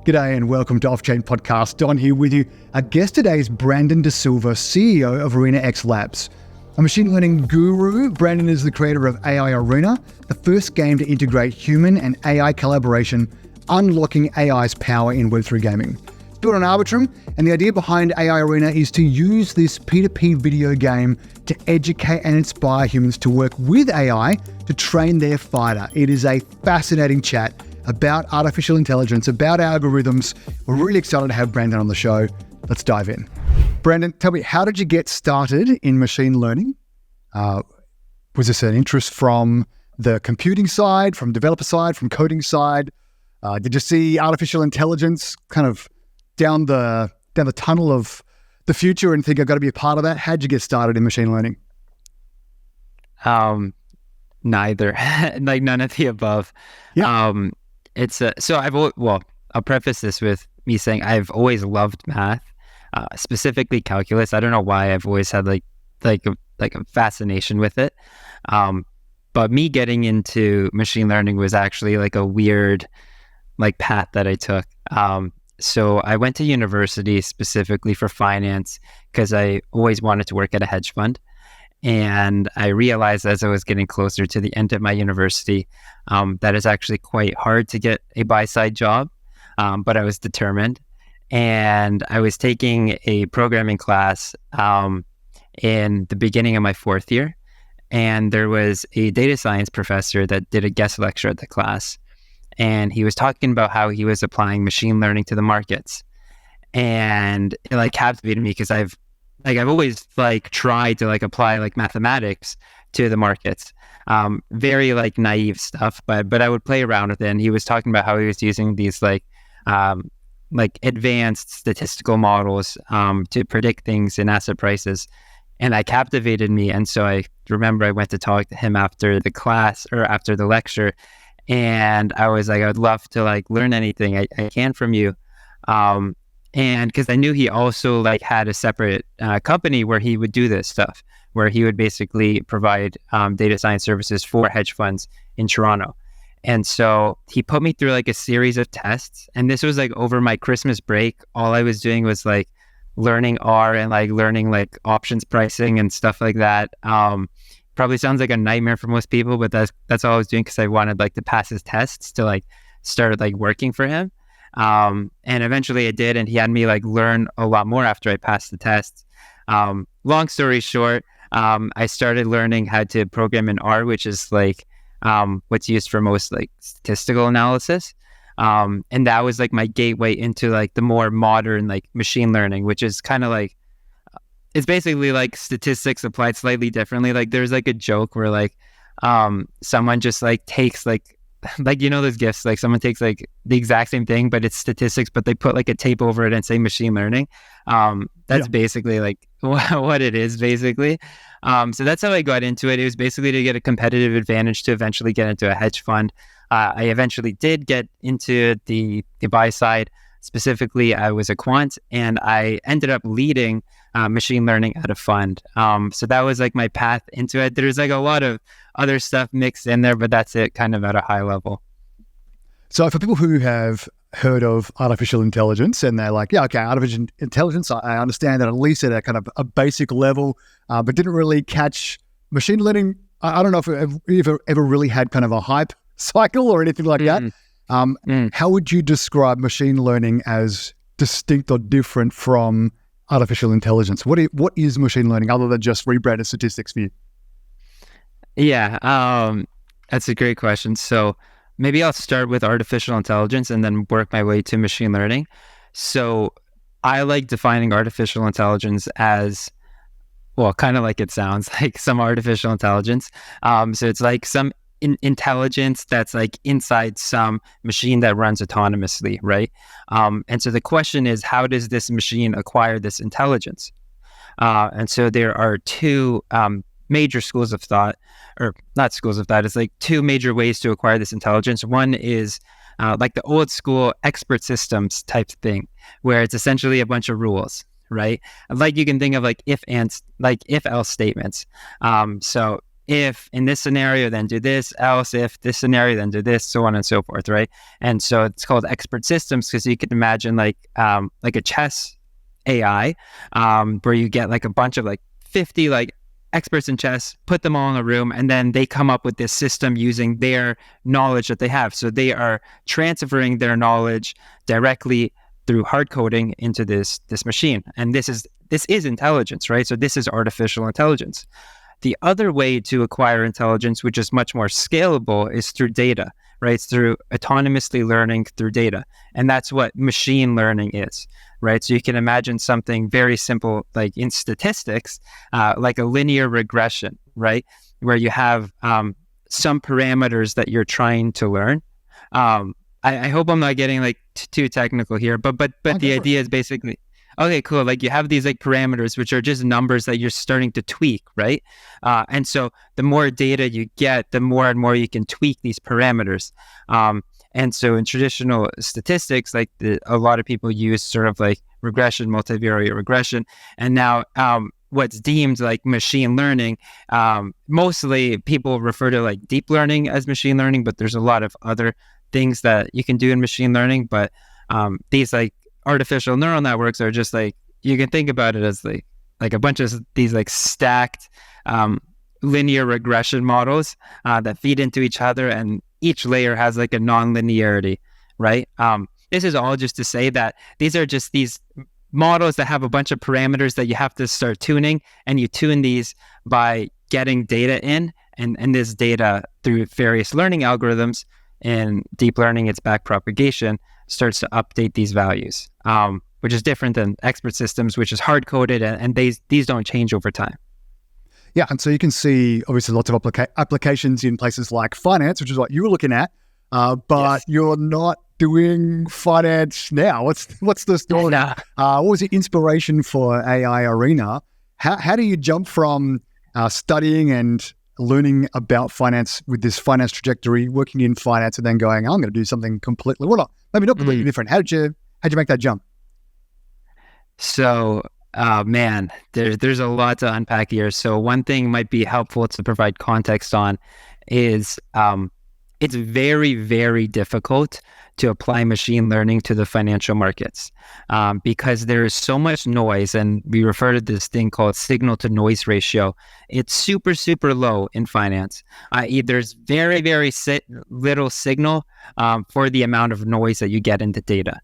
G'day and welcome to Off-Chain Podcast. Don here with you. Our guest today is Brandon De Silva, CEO of ArenaX Labs. A machine learning guru, Brandon is the creator of AI Arena, the first game to integrate human and AI collaboration, unlocking AI's power in Web3 gaming. It's built on Arbitrum, and the idea behind AI Arena is to use this P2P video game to educate and inspire humans to work with AI to train their fighter. It is a fascinating chat about artificial intelligence, about algorithms. We're really excited to have Brandon on the show. Let's dive in. Brandon, tell me, how did you get started in machine learning? Was this an interest from the computing side, from developer side, from coding side? Did you see artificial intelligence kind of down the tunnel of the future and think I've got to be a part of that? How'd you get started in machine learning? Neither, like none of the above. Yeah. I'll preface this with me saying I've always loved math, specifically calculus. I don't know why. I've always had like a fascination with it. But me getting into machine learning was actually like a weird path that I took. So I went to university specifically for finance because I always wanted to work at a hedge fund. And I realized as I was getting closer to the end of my university, that it's actually quite hard to get a buy-side job, but I was determined. And I was taking a programming class in the beginning of my fourth year, and there was a data science professor that did a guest lecture at the class, and he was talking about how he was applying machine learning to the markets. And it captivated me because I've always tried to apply mathematics to the markets. Very naive stuff, but I would play around with it. And he was talking about how he was using these advanced statistical models to predict things in asset prices. And that captivated me. And so I remember I went to talk to him after the class or after the lecture. And I was like, I would love to learn anything I can from you. And because I knew he also had a separate company where he would do this stuff, where he would basically provide data science services for hedge funds in Toronto. And so he put me through a series of tests. And this was over my Christmas break. All I was doing was learning R and learning options pricing and stuff like that. Probably sounds like a nightmare for most people, but that's all I was doing because I wanted to pass his tests to start working for him. And eventually I did, and he had me learn a lot more after I passed the tests. Long story short, I started learning how to program in R, which is what's used for most statistical analysis. And that was my gateway into the more modern machine learning, which is kind of it's basically statistics applied slightly differently. There's a joke where someone just takes those gifts, someone takes the exact same thing, but it's statistics, but they put a tape over it and say machine learning. That's basically what it is basically. So that's how I got into it. It was basically to get a competitive advantage to eventually get into a hedge fund. I eventually did get into the buy side. Specifically, I was a quant, and I ended up leading machine learning at a fund. So that was my path into it. There's a lot of other stuff mixed in there, but that's it kind of at a high level. So for people who have heard of artificial intelligence and they're like, yeah, okay, artificial intelligence, I understand that at least at a kind of a basic level, but didn't really catch machine learning. I don't know if it ever really had kind of a hype cycle or anything like that. How would you describe machine learning as distinct or different from artificial intelligence? What is machine learning other than just rebranded statistics for you? Yeah, that's a great question. So maybe I'll start with artificial intelligence and then work my way to machine learning. So I like defining artificial intelligence as, well, kind of like it sounds, some artificial intelligence. So it's some intelligence that's inside some machine that runs autonomously, right? And so the question is, how does this machine acquire this intelligence? And so there are two major schools of thought, or not schools of thought, it's two major ways to acquire this intelligence. One is the old school expert systems type thing, where it's essentially a bunch of rules, right? You can think of if else statements. So if in this scenario, then do this, else if this scenario, then do this, so on and so forth, right? And so it's called expert systems because you can imagine like a chess AI, where you get like a bunch of like 50 like experts in chess, put them all in a room, and then they come up with this system using their knowledge that they have. So they are transferring their knowledge directly through hard coding into this machine. And this is intelligence, right? So this is artificial intelligence. The other way to acquire intelligence, which is much more scalable, is through data, right? It's through autonomously learning through data. And that's what machine learning is, right? So you can imagine something very simple, like in statistics, like a linear regression, right? Where you have some parameters that you're trying to learn. I hope I'm not getting like too technical here, but the idea is basically, okay, cool. Like you have these like parameters, which are just numbers that you're starting to tweak, right? And so the more data you get, the more and more you can tweak these parameters. And so in traditional statistics, like a lot of people use sort of like regression, multivariate regression. And now what's deemed like machine learning, mostly people refer to like deep learning as machine learning, but there's a lot of other things that you can do in machine learning. But these like artificial neural networks are just like, you can think about it as like a bunch of these like stacked linear regression models that feed into each other, and each layer has like a non-linearity, right? This is all just to say that these are just these models that have a bunch of parameters that you have to start tuning, and you tune these by getting data in, and this data through various learning algorithms. And deep learning, its backpropagation, starts to update these values, which is different than expert systems, which is hard coded, and these don't change over time. Yeah, and so you can see obviously lots of applications in places like finance, which is what you were looking at, but yes. You're not doing finance now. What's the story? No. What was the inspiration for AI Arena? How do you jump from studying and learning about finance with this finance trajectory, working in finance, and then going, I'm going to do something completely, maybe not completely different. How'd you make that jump? So, man, there's a lot to unpack here. So one thing might be helpful to provide context on is it's very, very difficult to apply machine learning to the financial markets because there is so much noise, and we refer to this thing called signal to noise ratio. It's super, super low in finance. There's very, very little signal for the amount of noise that you get into data.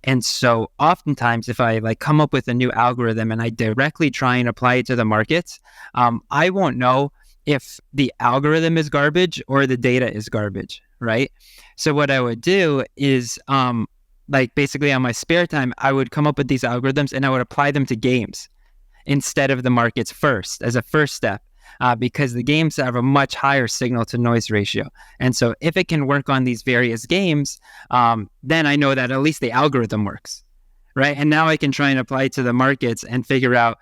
And so oftentimes if I like come up with a new algorithm and I directly try and apply it to the markets, I won't know if the algorithm is garbage or the data is garbage, right? So what I would do is like basically on my spare time, I would come up with these algorithms and I would apply them to games instead of the markets first as a first step. Because the games have a much higher signal to noise ratio. And so if it can work on these various games, then I know that at least the algorithm works, right? And now I can try and apply it to the markets and figure out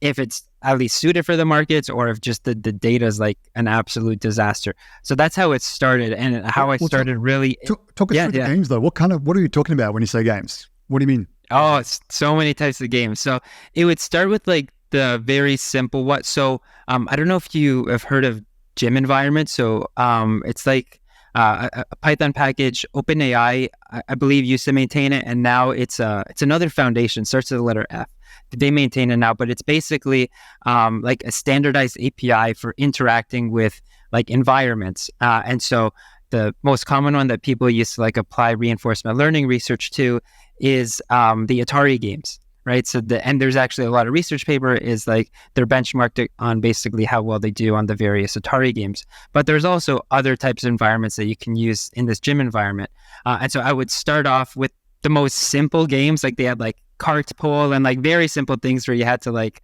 if it's at least suited for the markets or if just the data is like an absolute disaster. So that's how it started, and how I started really... Talk us through the games though. What are you talking about when you say games? What do you mean? Oh, it's so many types of games. So it would start with like the very simple what. So I don't know if you have heard of gym environment. So it's like a Python package. OpenAI, I believe, used to maintain it, and now it's another foundation. Starts with the letter F. They maintain it now, but it's basically like a standardized API for interacting with like environments. And so the most common one that people used to like apply reinforcement learning research to is the Atari games. Right. So and there's actually a lot of research paper is like they're benchmarked on basically how well they do on the various Atari games. But there's also other types of environments that you can use in this gym environment. And so I would start off with the most simple games. Like they had like cart pull and like very simple things where you had to like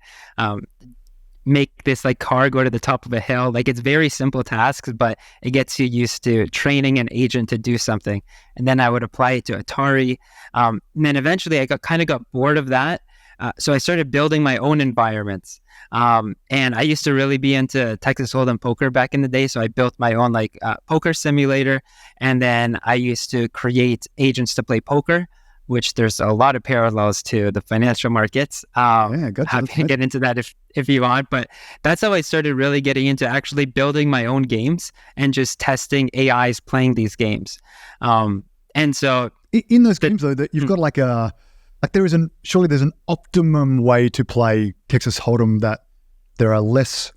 make this like car go to the top of a hill. Like it's very simple tasks, but it gets you used to training an agent to do something. And then I would apply it to Atari. And then eventually I got bored of that. So I started building my own environments. And I used to really be into Texas Hold'em poker back in the day. So I built my own like poker simulator. And then I used to create agents to play poker. which there's a lot of parallels to the financial markets. Gotcha. Happy to get into that if you want, but that's how I started really getting into actually building my own games and just testing AIs playing these games. And so in those games though, that you've got surely there's an optimum way to play Texas Hold'em that there are less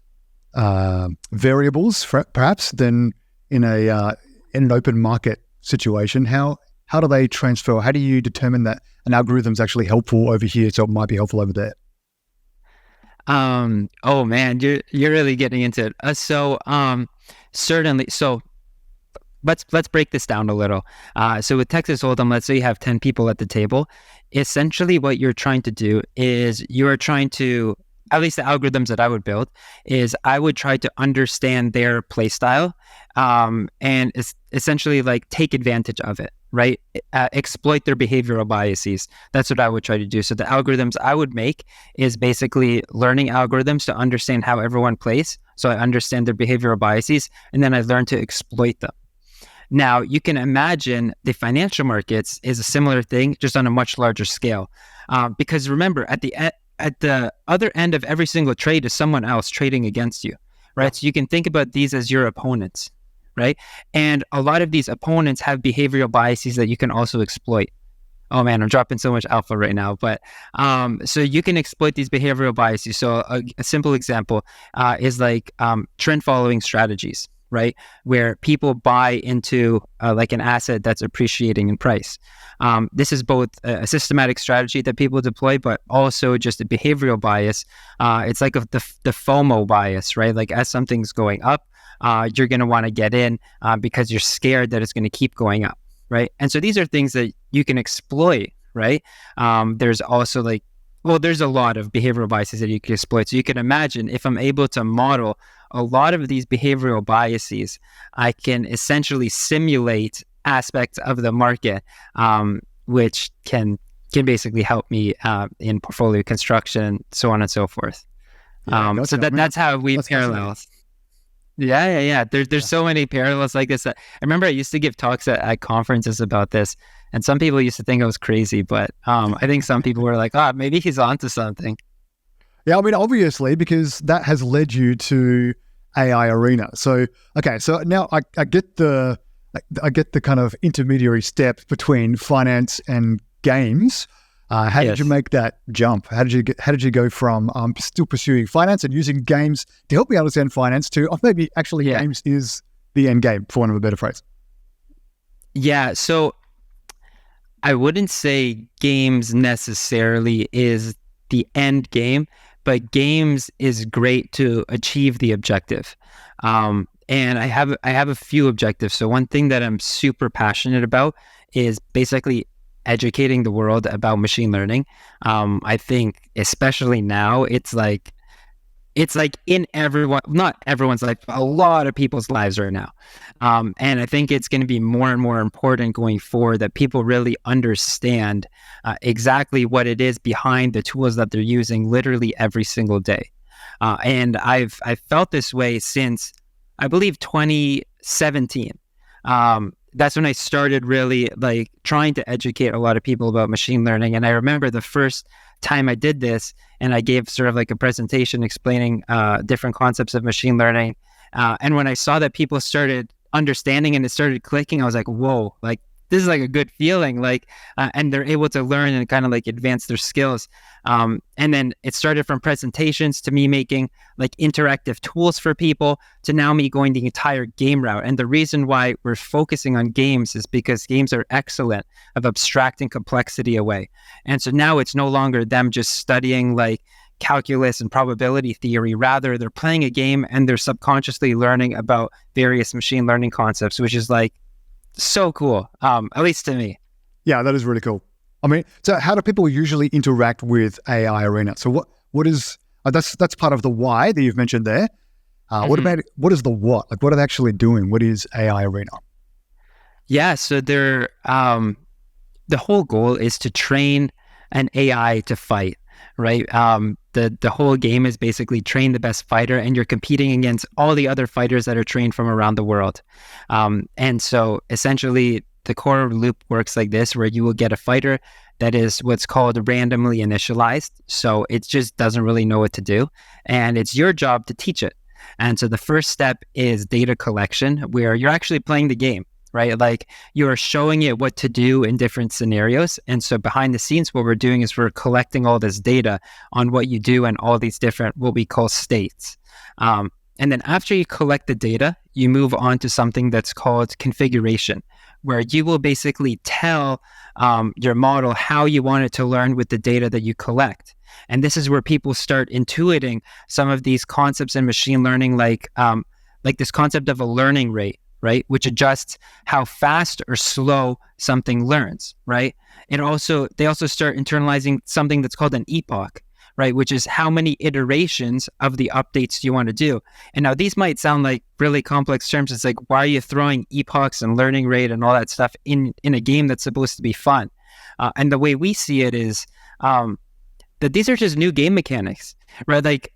variables perhaps than in an open market situation. How do they transfer? How do you determine that an algorithm is actually helpful over here, so it might be helpful over there? Oh man, you're really getting into it. Certainly. So let's break this down a little. So with Texas Hold'em, let's say you have 10 people at the table. Essentially, what you're trying to do is you are trying to, at least the algorithms that I would build, is I would try to understand their play style, and essentially like take advantage of it, right? Exploit their behavioral biases. That's what I would try to do. So the algorithms I would make is basically learning algorithms to understand how everyone plays. So I understand their behavioral biases, and then I learn to exploit them. Now, you can imagine the financial markets is a similar thing, just on a much larger scale. Because remember, at the other end of every single trade is someone else trading against you, right? Yeah. So you can think about these as your opponents, right? And a lot of these opponents have behavioral biases that you can also exploit. Oh man, I'm dropping so much alpha right now. But so you can exploit these behavioral biases. So a simple example is like trend following strategies, right? Where people buy into like an asset that's appreciating in price. This is both a systematic strategy that people deploy, but also just a behavioral bias. It's like the FOMO bias, right? Like as something's going up, you're going to want to get in because you're scared that it's going to keep going up, right? And so these are things that you can exploit, right? There's also there's a lot of behavioral biases that you can exploit. So you can imagine if I'm able to model a lot of these behavioral biases, I can essentially simulate aspects of the market, which can basically help me in portfolio construction, so on and so forth. Gotcha. So that's how we parallel. Yeah. There's so many parallels like this. I remember I used to give talks at conferences about this, and some people used to think I was crazy, but I think some people were like, maybe he's onto something. Yeah, I mean, obviously, because that has led you to AI Arena. So, okay, so now I get the kind of intermediary step between finance and games. How did you make that jump? How did you go from still pursuing finance and using games to help me understand finance to maybe actually games is the end game, for want of a better phrase? Yeah, so I wouldn't say games necessarily is the end game, but games is great to achieve the objective. And I have a few objectives. So one thing that I'm super passionate about is basically educating the world about machine learning. I think especially now, it's like in not everyone's life, a lot of people's lives right now. And I think it's going to be more and more important going forward that people really understand exactly what it is behind the tools that they're using literally every single day. And I've felt this way since, I believe, 2017. That's when I started really like trying to educate a lot of people about machine learning. And I remember the first time I did this, and I gave sort of like a presentation explaining different concepts of machine learning. And when I saw that people started understanding and it started clicking, I was like, whoa, like this is like a good feeling, like, and they're able to learn and kind of like advance their skills. And then it started from presentations to me making like interactive tools for people to now me going the entire game route. And the reason why we're focusing on games is because games are excellent of abstracting complexity away. And so now it's no longer them just studying like calculus and probability theory. Rather, they're playing a game and they're subconsciously learning about various machine learning concepts, which is like so cool, at least to me. Yeah, that is really cool. I mean, so how do people usually interact with AI Arena? So what is that's part of the why that you've mentioned there. What is the what? Like, what are they actually doing? What is AI Arena? Yeah, so they're the whole goal is to train an AI to fight, right? The whole game is basically train the best fighter, and you're competing against all the other fighters that are trained from around the world. And so essentially the core loop works like this, where you will get a fighter that is what's called randomly initialized. So it just doesn't really know what to do. And it's your job to teach it. And so the first step is data collection, where you're actually playing the game, right? Like you are showing it what to do in different scenarios. And so behind the scenes, what we're doing is we're collecting all this data on what you do and all these different, what we call states. And then after you collect the data, you move on to something that's called configuration, where you will basically tell your model how you want it to learn with the data that you collect. And this is where people start intuiting some of these concepts in machine learning, like this concept of a learning rate, right? Which adjusts how fast or slow something learns, right? They also start internalizing something that's called an epoch, right? Which is how many iterations of the updates you want to do. And now these might sound like really complex terms. It's like, why are you throwing epochs and learning rate and all that stuff in a game that's supposed to be fun? And the way we see it is that these are just new game mechanics, right? Like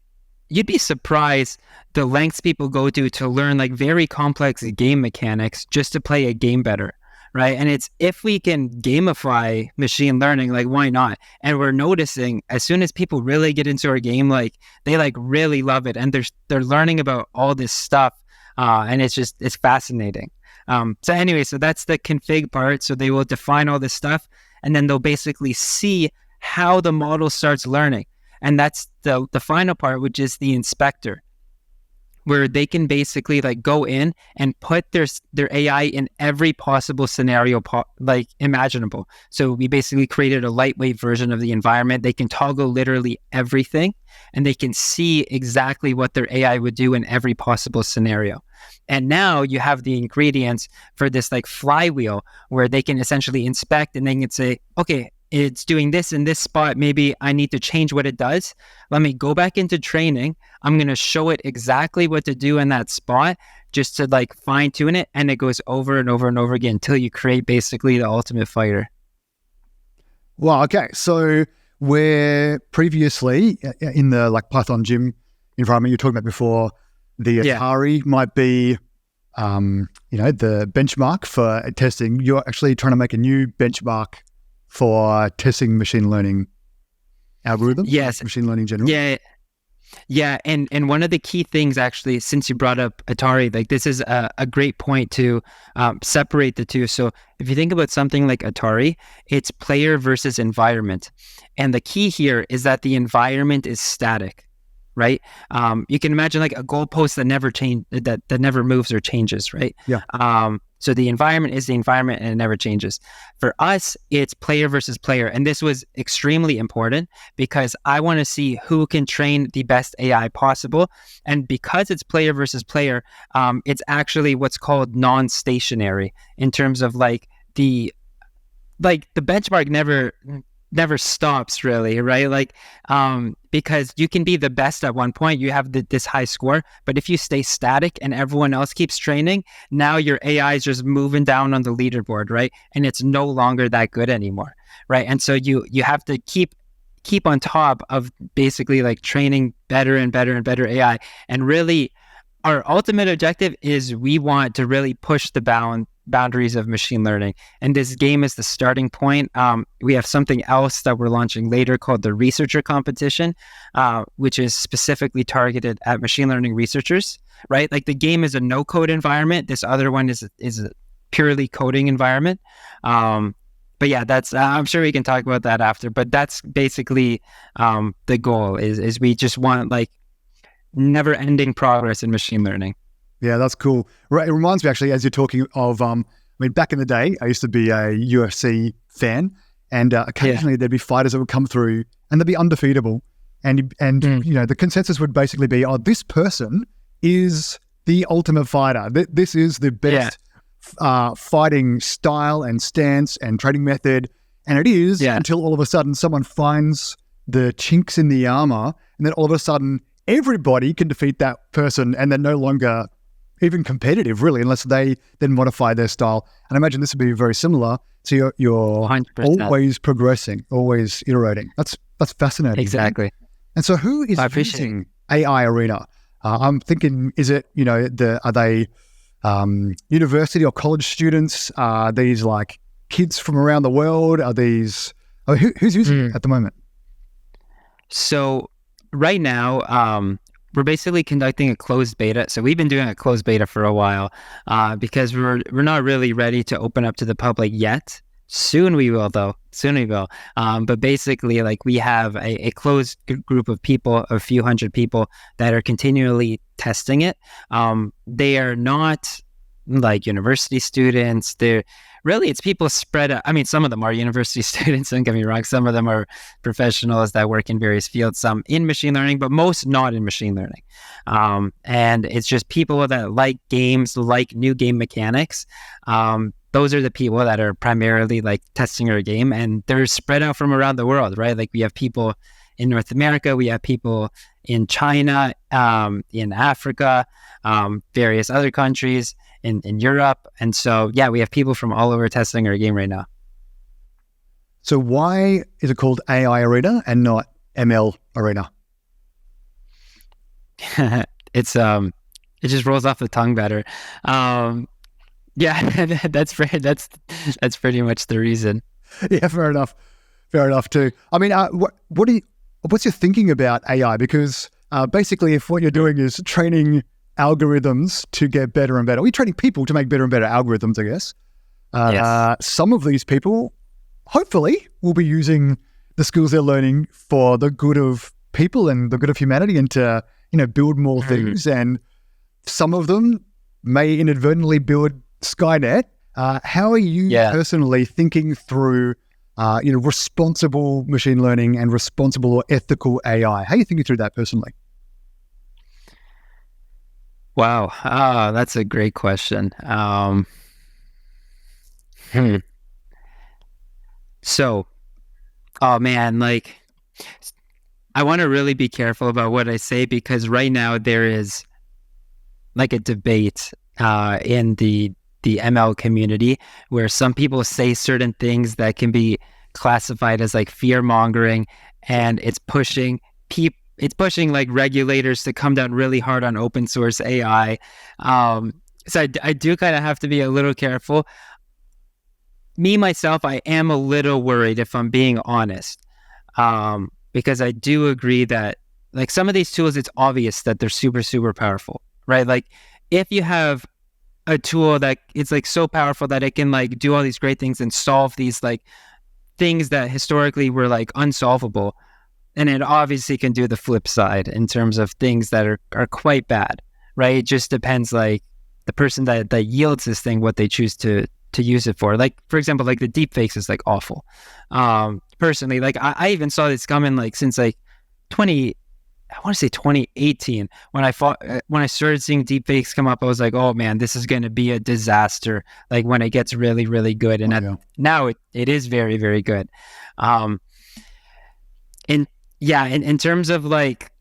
you'd be surprised the lengths people go to learn like very complex game mechanics just to play a game better. Right. And it's, if we can gamify machine learning, like why not? And we're noticing as soon as people really get into our game, like they like really love it. And they're learning about all this stuff. And it's fascinating. So anyway, so that's the config part. So they will define all this stuff and then they'll basically see how the model starts learning. And that's the final part, which is the inspector, where they can basically like go in and put their AI in every possible scenario like imaginable. So we basically created a lightweight version of the environment. They can toggle literally everything and they can see exactly what their AI would do in every possible scenario. And now you have the ingredients for this like flywheel where they can essentially inspect and they can say, okay, it's doing this in this spot. Maybe I need to change what it does. Let me go back into training. I'm going to show it exactly what to do in that spot just to like fine tune it. And it goes over and over and over again until you create basically the ultimate fighter. Wow. Okay. So where previously in the like Python gym environment you're talking about before, the Atari might be, the benchmark for testing. You're actually trying to make a new benchmark for testing machine learning algorithms? Yes. Machine learning in general? Yeah. And one of the key things actually, since you brought up Atari, like this is a great point to separate the two. So if you think about something like Atari, it's player versus environment. And the key here is that the environment is static, right? You can imagine like a goalpost that never that never moves or changes, right? Yeah. So the environment is the environment and it never changes. For us, it's player versus player. And this was extremely important because I want to see who can train the best AI possible. And because it's player versus player, it's actually what's called non-stationary in terms of like the benchmark never stops really, right? Like, because you can be the best at one point, you have this high score, but if you stay static and everyone else keeps training, now your AI is just moving down on the leaderboard, right? And it's no longer that good anymore, right? And so you have to keep on top of basically like training better and better and better AI. And really, our ultimate objective is we want to really push the boundaries of machine learning. And this game is the starting point. We have something else that we're launching later called the researcher competition, which is specifically targeted at machine learning researchers, right? Like the game is a no code environment. This other one is a purely coding environment. But yeah, that's, I'm sure we can talk about that after, but that's basically the goal is we just want like never ending progress in machine learning. Yeah, that's cool. Right, it reminds me actually, as you're talking of, back in the day, I used to be a UFC fan, and occasionally there'd be fighters that would come through, and they'd be undefeatable, and the consensus would basically be, oh, this person is the ultimate fighter. This is the best fighting style and stance and training method, and it is until all of a sudden someone finds the chinks in the armor, and then all of a sudden everybody can defeat that person, and they're no longer even competitive, really, unless they then modify their style. And I imagine this would be very similar. So you're 100%. Always progressing, always iterating. That's fascinating. Exactly. Man. And so who is using AI Arena? I'm thinking, is it, are they university or college students? Are these like kids from around the world? Are these, who's using it at the moment? So right now, we're basically conducting a closed beta. So we've been doing a closed beta for a while because we're not really ready to open up to the public yet. Soon we will, though. Soon we will. But basically, like, we have a closed group of people, a few hundred people that are continually testing it. They are not like university students. It's people spread out. I mean, some of them are university students, don't get me wrong. Some of them are professionals that work in various fields, some in machine learning, but most not in machine learning. And it's just people that like games, like new game mechanics. Those are the people that are primarily like testing our game, and they're spread out from around the world, right? Like, we have people in North America, we have people in China, in Africa, various other countries, in Europe. And so, yeah, we have people from all over testing our game right now. So why is it called AI Arena and not ML Arena? It just rolls off the tongue better. Yeah, that's pretty much the reason. Yeah, fair enough too. I mean, what's your thinking about AI? Because basically, if what you're doing is training algorithms to get better and better, or you're training people to make better and better algorithms, I guess. Yes. Some of these people, hopefully, will be using the skills they're learning for the good of people and the good of humanity, and to build more things. And some of them may inadvertently build Skynet. How are you personally thinking through, responsible machine learning and responsible or ethical AI? How are you thinking through that personally? Wow, that's a great question. So, oh man, like, I want to really be careful about what I say, because right now there is like a debate in the ML community where some people say certain things that can be classified as like fear mongering, and it's pushing like regulators to come down really hard on open source AI. So I do kind of have to be a little careful. Me, myself, I am a little worried, if I'm being honest, because I do agree that like some of these tools, it's obvious that they're super, super powerful, right? Like, if you have a tool that it's like so powerful that it can like do all these great things and solve these like things that historically were like unsolvable, and it obviously can do the flip side in terms of things that are quite bad, right? It just depends, like, the person that yields this thing, what they choose to use it for. Like, for example, like the deepfakes is like awful. Personally, like I even saw this coming like since like 2018 when I started seeing deepfakes come up. I was like, oh man, this is going to be a disaster. Like, when it gets really, really good, and now it is very, very good. In terms of like,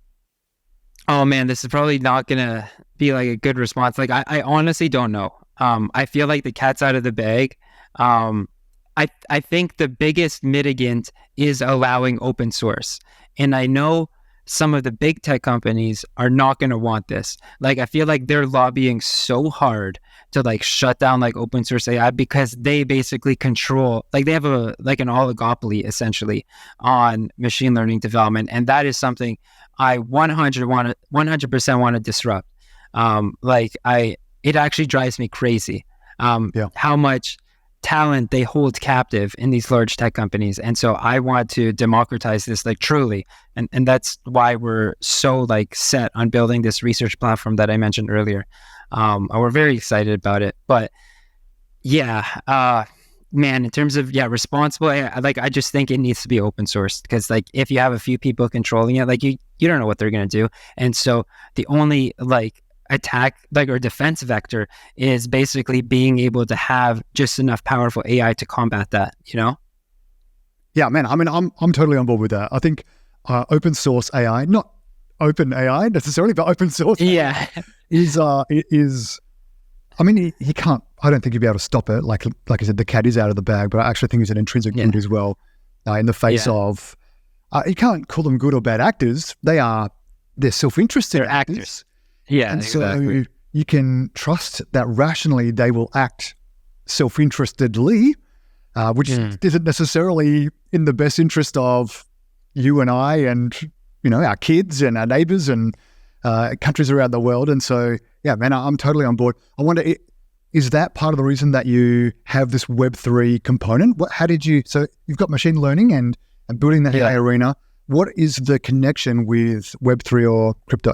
oh man, this is probably not gonna be like a good response. Like, I honestly don't know. I feel like the cat's out of the bag. I think the biggest mitigant is allowing open source. And I know some of the big tech companies are not going to want this. Like, I feel like they're lobbying so hard to like shut down like open source AI, because they basically control, like, they have an oligopoly essentially on machine learning development. And that is something I 100% want to disrupt. It actually drives me crazy how much talent they hold captive in these large tech companies. And so I want to democratize this, like, truly. And that's why we're so like set on building this research platform that I mentioned earlier. We're very excited about it. But yeah, man, in terms of responsible, I just think it needs to be open source, because like if you have a few people controlling it, like you don't know what they're going to do. And so the only like attack or defense vector is basically being able to have just enough powerful AI to combat that, Yeah, man. I mean, I'm totally on board with that. I think open source AI, not open AI necessarily, but open source AI is. I mean, he can't. I don't think you'd be able to stop it. Like I said, the cat is out of the bag, but I actually think it's an intrinsic good as well. In the face of, you can't call them good or bad actors. They're self-interested actors. Yeah, and exactly. So you can trust that rationally they will act self-interestedly, which isn't necessarily in the best interest of you and I and, our kids and our neighbors and countries around the world. And so, yeah, man, I'm totally on board. I wonder, is that part of the reason that you have this Web3 component? So you've got machine learning and building that AI arena. What is the connection with Web3 or crypto?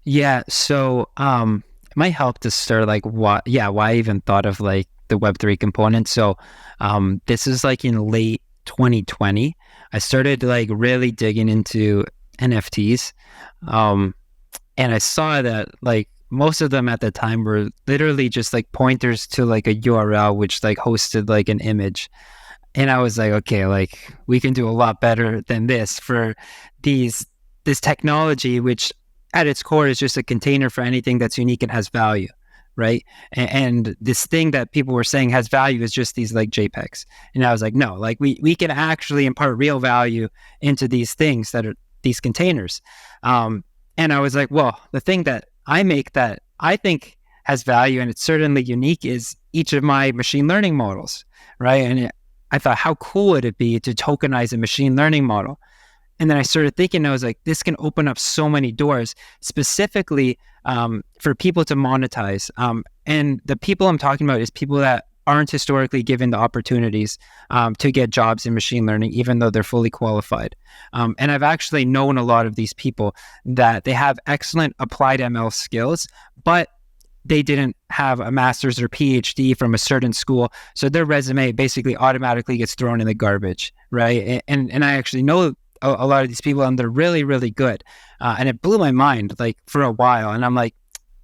Yeah, so it might help to start why I even thought of the Web3 component. So this is in late 2020. I started really digging into NFTs. And I saw that most of them at the time were literally just pointers to a URL which hosted an image. And I was okay, we can do a lot better than this for this technology, which at its core is just a container for anything that's unique and has value, right? And this thing that people were saying has value is just these JPEGs. And I was no, we can actually impart real value into these things that are these containers. And I was well, the thing that I make that I think has value and it's certainly unique is each of my machine learning models, right? And I thought, how cool would it be to tokenize a machine learning model? And then I started thinking, I was this can open up so many doors, specifically for people to monetize. And the people I'm talking about is people that aren't historically given the opportunities to get jobs in machine learning, even though they're fully qualified. And I've actually known a lot of these people that they have excellent applied ML skills, but they didn't have a master's or PhD from a certain school. So their resume basically automatically gets thrown in the garbage, right? And I actually know a lot of these people and they're really, really good. And it blew my mind for a while. And I'm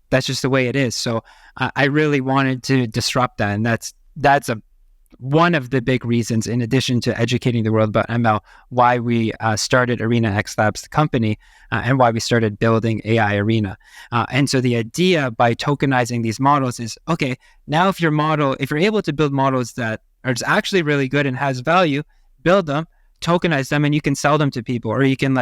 that's just the way it is. So I really wanted to disrupt that. And that's one of the big reasons, in addition to educating the world about ML, why we started ArenaX Labs, the company, and why we started building AI Arena. And so the idea by tokenizing these models is, okay, now if you're able to build models that are actually really good and has value, build them, tokenize them, and you can sell them to people, or you can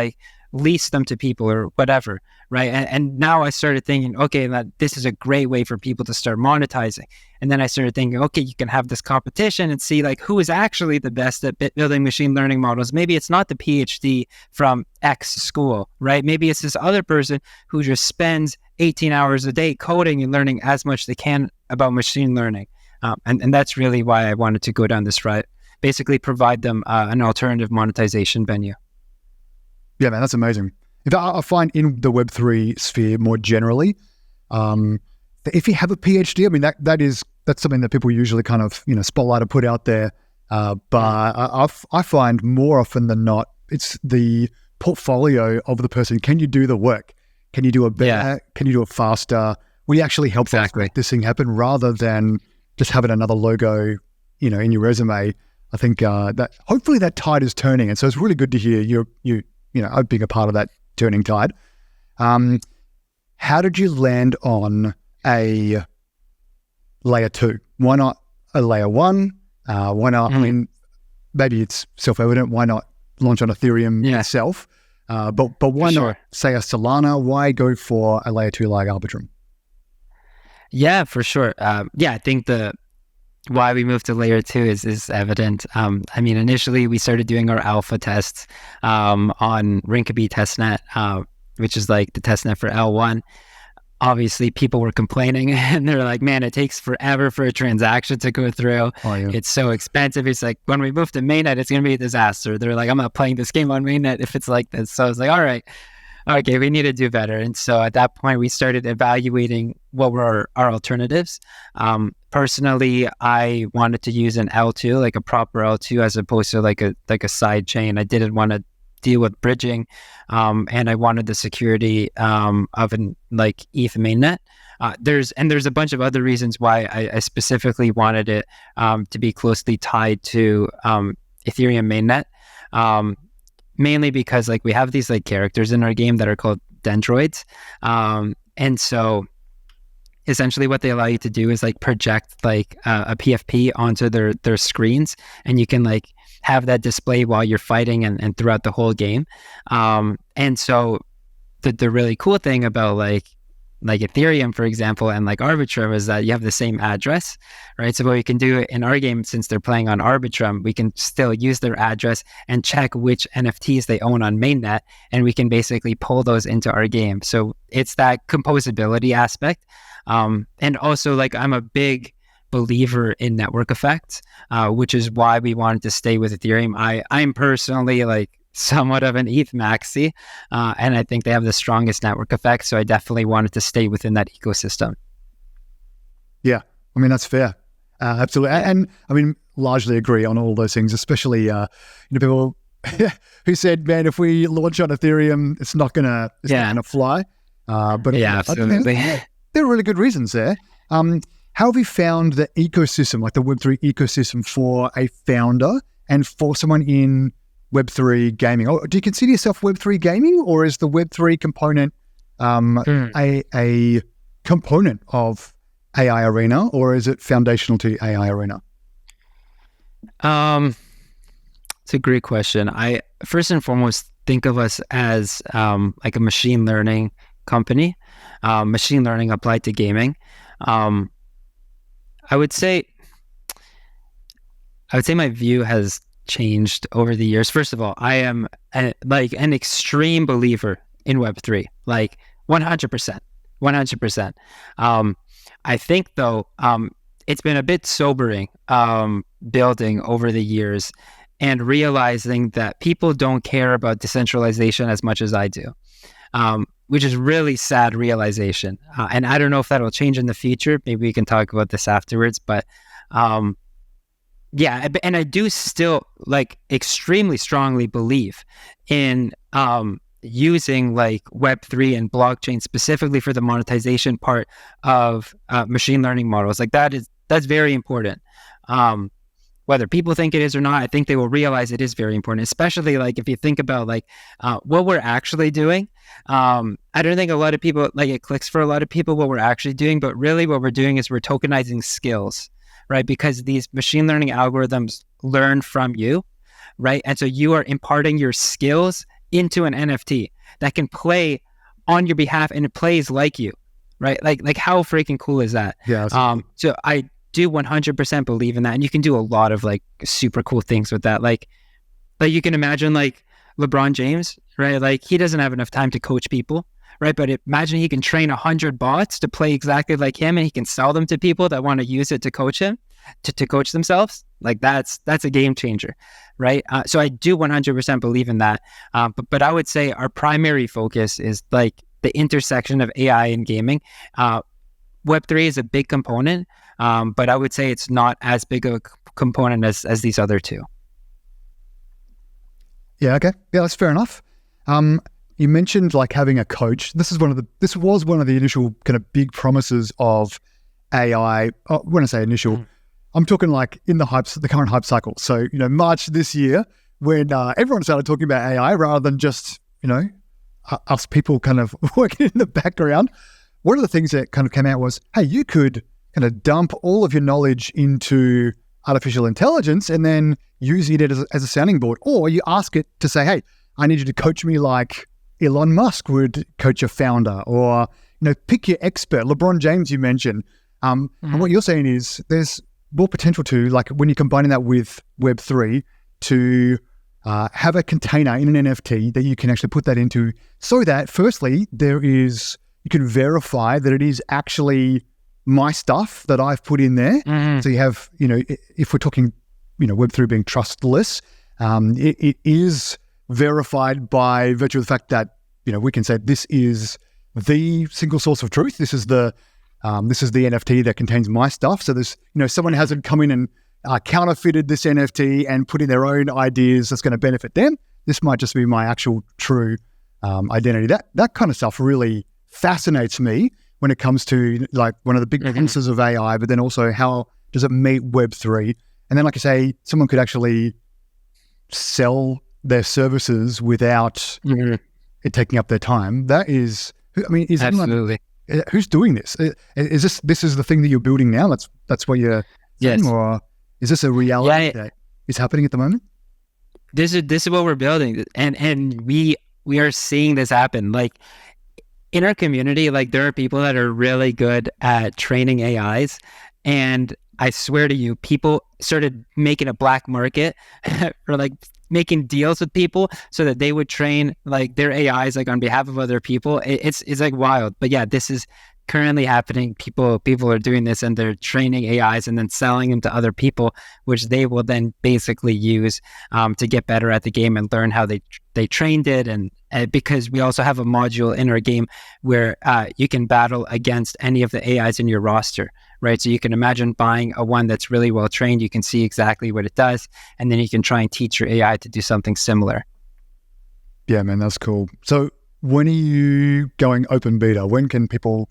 lease them to people or whatever, right? And now I started thinking, okay, that this is a great way for people to start monetizing. And then I started thinking, okay, you can have this competition and see who is actually the best at building machine learning models. Maybe it's not the PhD from X school, right? Maybe it's this other person who just spends 18 hours a day coding and learning as much as they can about machine learning. And that's really why I wanted to go down this route, basically provide them an alternative monetization venue. Yeah, man, that's amazing. In fact, I find in the Web3 sphere more generally, if you have a PhD, I mean, that's something that people usually kind of, spotlight or put out there. But I find more often than not, it's the portfolio of the person. Can you do the work? Can you do it better? Yeah. Can you do it faster? Will you actually help us make this thing happen rather than just having another logo, in your resume? I think that hopefully that tide is turning. And so it's really good to hear you being a part of that turning tide. How did you land on a layer 2? Why not a layer 1? Why not? I mean, maybe it's self-evident. Why not launch on Ethereum itself? But why not say a Solana? Why go for a layer 2 like Arbitrum? Yeah, for sure. I think why we moved to layer 2 is evident. I mean, initially we started doing our alpha tests on Rinkeby testnet, which is the testnet for L1. Obviously, people were complaining and they're man, it takes forever for a transaction to go through. Oh, yeah. It's so expensive. It's when we move to mainnet, it's going to be a disaster. They're I'm not playing this game on mainnet if it's like this. So I was all right, okay, we need to do better. And so at that point, we started evaluating what were our alternatives. Personally, I wanted to use an L2, a proper L2, as opposed to a side chain. I didn't want to deal with bridging, and I wanted the security of an ETH mainnet. There's a bunch of other reasons why I specifically wanted it to be closely tied to Ethereum mainnet. Mainly because we have these characters in our game that are called dendroids, and so essentially what they allow you to do is project a PFP onto their screens, and you can have that display while you're fighting and throughout the whole game. And so the really cool thing about like Ethereum, for example, and like Arbitrum is that you have the same address, right? So what we can do in our game, since they're playing on Arbitrum, we can still use their address and check which NFTs they own on mainnet, and we can basically pull those into our game. So it's that composability aspect. And also, like, I'm a big believer in network effects, which is why we wanted to stay with Ethereum. I'm personally like somewhat of an ETH maxi, and I think they have the strongest network effect. So I definitely wanted to stay within that ecosystem. Yeah, I mean, that's fair. Absolutely. And I mean, largely agree on all those things, especially, people who said, man, if we launch on Ethereum, it's not gonna fly. But yeah, absolutely. There are really good reasons there. How have you found the ecosystem, like the Web3 ecosystem, for a founder and for someone in Web3 gaming? Do you consider yourself Web3 gaming, or is the Web3 component a component of AI Arena, or is it foundational to AI Arena? It's a great question. I first and foremost think of us as like a machine learning company, machine learning applied to gaming. I would say my view has changed over the years. First of all, I am an extreme believer in Web3, like 100%. I think though, it's been a bit sobering building over the years and realizing that people don't care about decentralization as much as I do, which is really sad realization. And I don't know if that'll change in the future. Maybe we can talk about this afterwards, but yeah, and I do still like extremely strongly believe in using like Web3 and blockchain specifically for the monetization part of machine learning models. Like that's very important. Whether people think it is or not, I think they will realize it is very important, especially like if you think about like what we're actually doing. I don't think a lot of people, like it clicks for a lot of people what we're actually doing, but really what we're doing is we're tokenizing skills, right? Because these machine learning algorithms learn from you, right? And so you are imparting your skills into an NFT that can play on your behalf, and it plays like you, right? Like how freaking cool is that? Yeah. So I do 100% believe in that, and you can do a lot of like super cool things with that. Like you can imagine like LeBron James, right? Like he doesn't have enough time to coach people, right? But imagine he can train 100 bots to play exactly like him, and he can sell them to people that want to use it to coach him, to coach themselves. Like that's a game changer, right? So I do 100% believe in that. But I would say our primary focus is like the intersection of AI and gaming. Web3 is a big component, but I would say it's not as big of a component as these other two. Yeah. Okay. Yeah, that's fair enough. You mentioned like having a coach. This was one of the initial kind of big promises of AI. When I say initial, I'm talking like in the current hype cycle. So, March this year, when everyone started talking about AI rather than just, us people kind of working in the background. One of the things that kind of came out was, hey, you could kind of dump all of your knowledge into artificial intelligence and then use it as a sounding board. Or you ask it to say, hey, I need you to coach me like Elon Musk would coach a founder, or, pick your expert. LeBron James, you mentioned. And what you're saying is there's more potential to, like, when you're combining that with Web3, to have a container in an NFT that you can actually put that into, so that firstly, you can verify that it is actually my stuff that I've put in there. So you have, if we're talking, Web3 being trustless, it is verified by virtue of the fact that, we can say this is the single source of truth. This is the NFT that contains my stuff. So there's, someone hasn't come in and counterfeited this NFT and put in their own ideas that's going to benefit them. This might just be my actual true identity. That kind of stuff really fascinates me when it comes to like one of the big promises of AI, but then also how does it meet Web3? And then, like I say, someone could actually sell their services without it taking up their time. That is, absolutely. Who's doing this? Is this is the thing that you're building now? That's what you're saying, or is this a reality that is happening at the moment? This is what we're building, and we are seeing this happen. Like, in our community, like there are people that are really good at training AIs, and I swear to you, people started making a black market or like making deals with people so that they would train like their AIs like on behalf of other people. It's like wild, but yeah, this is currently happening. People are doing this and they're training AIs and then selling them to other people, which they will then basically use to get better at the game and learn how they trained it. And because we also have a module in our game where you can battle against any of the AIs in your roster, right? So you can imagine buying a one that's really well trained. You can see exactly what it does, and then you can try and teach your AI to do something similar. Yeah, man, that's cool. So when are you going open beta? When can people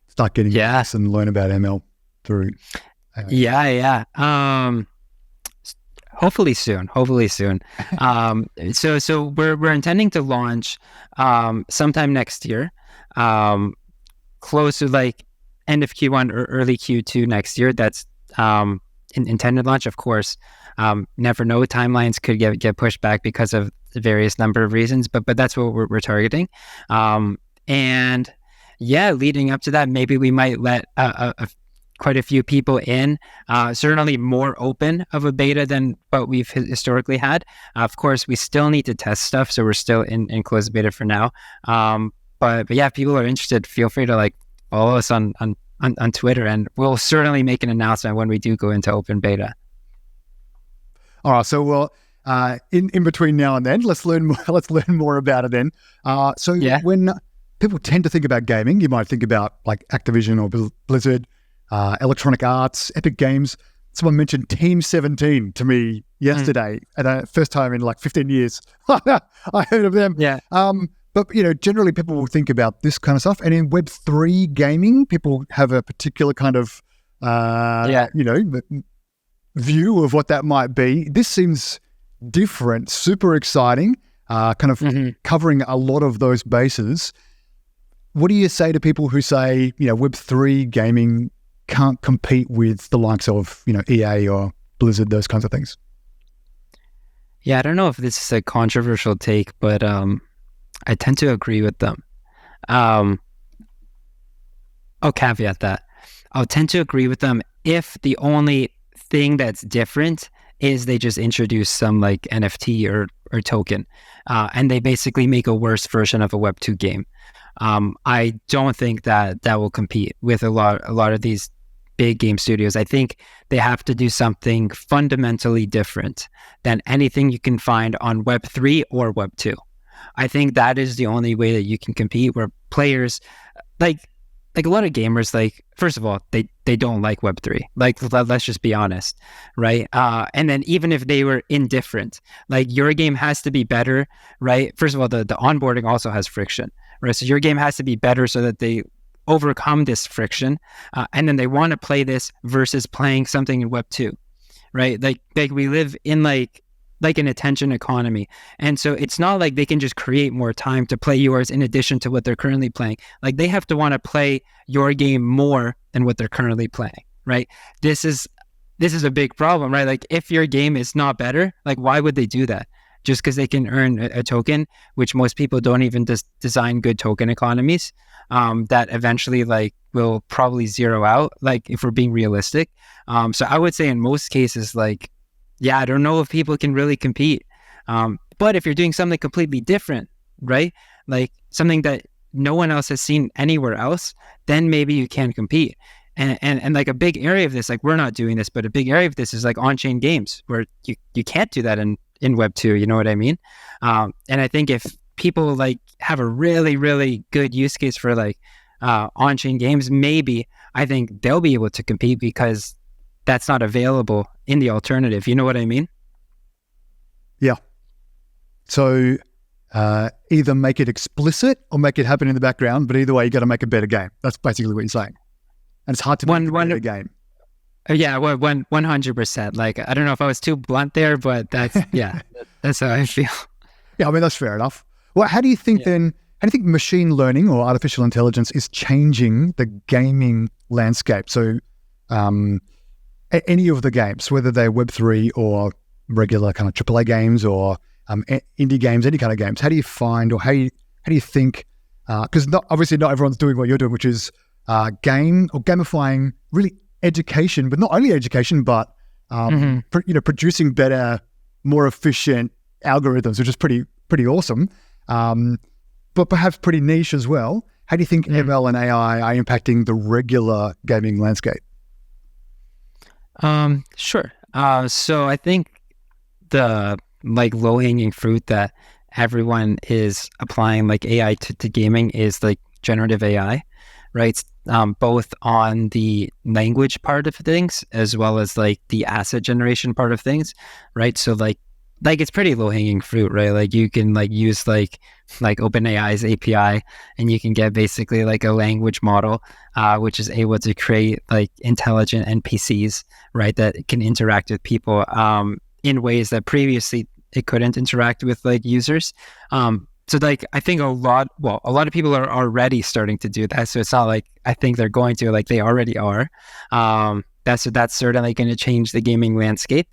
start getting this and learn about ML through AI? Yeah. Hopefully soon. So we're intending to launch sometime next year, close to like end of Q1 or early Q2 next year. That's intended launch. Of course, never know. Timelines could get pushed back because of the various number of reasons, but that's what we're targeting. And yeah, leading up to that, maybe we might let quite a few people in, certainly more open of a beta than what we've historically had. Of course, we still need to test stuff, so we're still in closed beta for now. But yeah, if people are interested, feel free to like follow us on Twitter, and we'll certainly make an announcement when we do go into open beta. All right, so well, in between now and then, let's learn more about it then. When people tend to think about gaming, you might think about like Activision or Blizzard, Electronic Arts, Epic Games. Someone mentioned Team 17 to me yesterday, and first time in like 15 years I heard of them. Yeah. But generally people will think about this kind of stuff, and in Web3 gaming, people have a particular kind of view of what that might be. This seems different, super exciting, kind of covering a lot of those bases. What do you say to people who say, Web3 gaming can't compete with the likes of, EA or Blizzard, those kinds of things? Yeah, I don't know if this is a controversial take, but I tend to agree with them. I'll caveat that. I'll tend to agree with them if the only thing that's different is they just introduce some like NFT or token, and they basically make a worse version of a Web2 game. I don't think that will compete with a lot of these big game studios. I think they have to do something fundamentally different than anything you can find on Web3 or Web2. I think that is the only way that you can compete, where players like a lot of gamers, like, first of all, they don't like Web3. Like, let's just be honest, right? And then even if they were indifferent, like your game has to be better, right? First of all, the onboarding also has friction, right? So your game has to be better so that they overcome this friction, and then they want to play this versus playing something in Web2, right? Like we live in like an attention economy. And so it's not like they can just create more time to play yours in addition to what they're currently playing. Like they have to want to play your game more than what they're currently playing, right? This is a big problem, right? Like if your game is not better, like why would they do that? Just because they can earn a token, which most people don't even design good token economies, that eventually like will probably zero out, like if we're being realistic. So I would say in most cases, like, yeah, I don't know if people can really compete. But if you're doing something completely different, right? Like something that no one else has seen anywhere else, then maybe you can compete. And like a big area of this, like we're not doing this, but a big area of this is like on-chain games where you can't do that in Web2, you know what I mean? And I think if people like have a really, really good use case for like on-chain games, maybe I think they'll be able to compete because that's not available in the alternative. You know what I mean? Yeah. So either make it explicit or make it happen in the background, but either way, you got to make a better game. That's basically what you're saying. And it's hard to make a better game. Yeah, 100%. Like, I don't know if I was too blunt there, but that's, yeah, that's how I feel. Yeah, I mean, that's fair enough. Well, how do you think machine learning or artificial intelligence is changing the gaming landscape? So any of the games, whether they're Web3 or regular kind of AAA games or indie games, any kind of games, how do you find, or how do you think because obviously not everyone's doing what you're doing, which is gamifying really education, but not only education, but producing better, more efficient algorithms, which is pretty awesome, but perhaps pretty niche as well. How do you think ML and AI are impacting the regular gaming landscape? Sure. So I think the like low-hanging fruit that everyone is applying like AI to gaming is like generative AI, right? Both on the language part of things as well as like the asset generation part of things, right? So like it's pretty low-hanging fruit, right? Like you can like use like OpenAI's API, and you can get basically like a language model, which is able to create like intelligent NPCs, right? That can interact with people in ways that previously it couldn't interact with like users. So like I think a lot of people are already starting to do that. So it's not like I think they're going to, like they already are. That's certainly going to change the gaming landscape.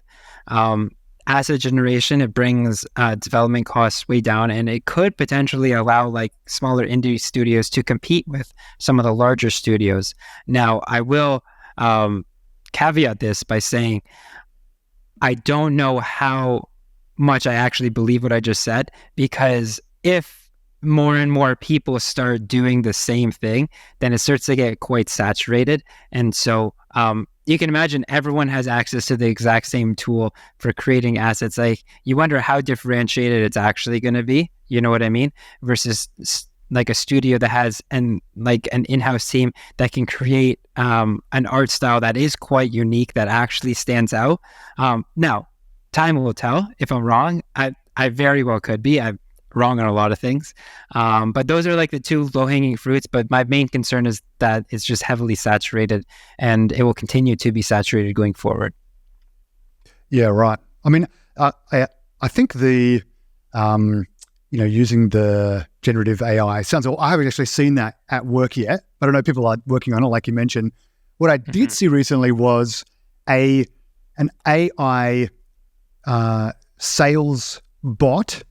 Asset generation, it brings development costs way down, and it could potentially allow like smaller indie studios to compete with some of the larger studios. Now, I will caveat this by saying I don't know how much I actually believe what I just said, because if more and more people start doing the same thing, then it starts to get quite saturated. And so you can imagine everyone has access to the exact same tool for creating assets. Like you wonder how differentiated it's actually going to be. You know what I mean? Versus like a studio that has an in-house team that can create an art style that is quite unique, that actually stands out. Now, time will tell if I'm wrong. I very well could be. I'm wrong on a lot of things. But those are like the two low-hanging fruits. But my main concern is that it's just heavily saturated, and it will continue to be saturated going forward. Yeah, right. I mean, I think the, using the generative AI sounds, I haven't actually seen that at work yet. I don't know, people are working on it, like you mentioned. What I did see recently was an AI sales bot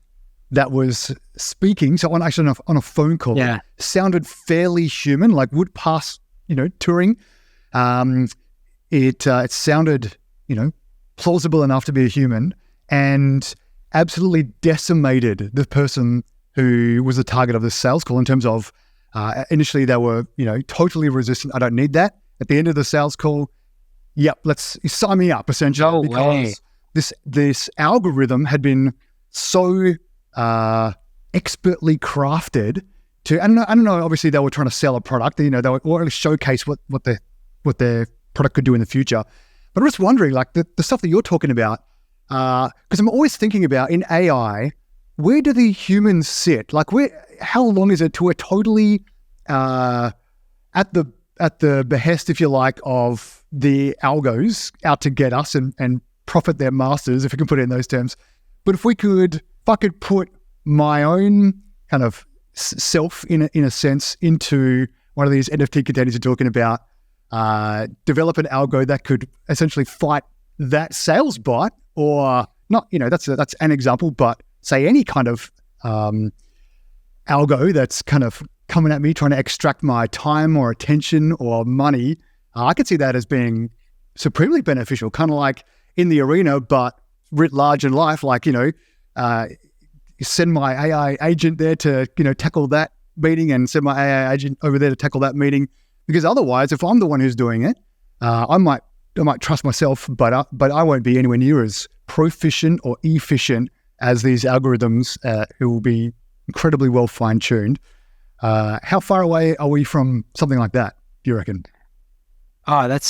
that was speaking. So on a phone call, sounded fairly human, like would pass, Turing. It sounded, plausible enough to be a human, and absolutely decimated the person who was the target of this sales call in terms of initially they were, totally resistant. I don't need that. At the end of the sales call, yep, let's sign me up, essentially. No way. This algorithm had been so expertly crafted to, I don't know, obviously they were trying to sell a product, they were, or at least showcase what their product could do in the future. But I'm just wondering, like the stuff that you're talking about, because I'm always thinking about in AI, where do the humans sit? Like how long is it till we're totally at the behest, if you like, of the algos out to get us and profit their masters, if we can put it in those terms. But if I could put my own kind of self in a sense into one of these NFT containers you're talking about, develop an algo that could essentially fight that sales bot, or not, that's an example, but say any kind of algo that's kind of coming at me trying to extract my time or attention or money, I could see that as being supremely beneficial, kind of like in the arena, but writ large in life, like, send my AI agent there to, tackle that meeting, and send my AI agent over there to tackle that meeting. Because otherwise, if I'm the one who's doing it, I might trust myself, but I won't be anywhere near as proficient or efficient as these algorithms who will be incredibly well fine-tuned. How far away are we from something like that, do you reckon? Oh, that's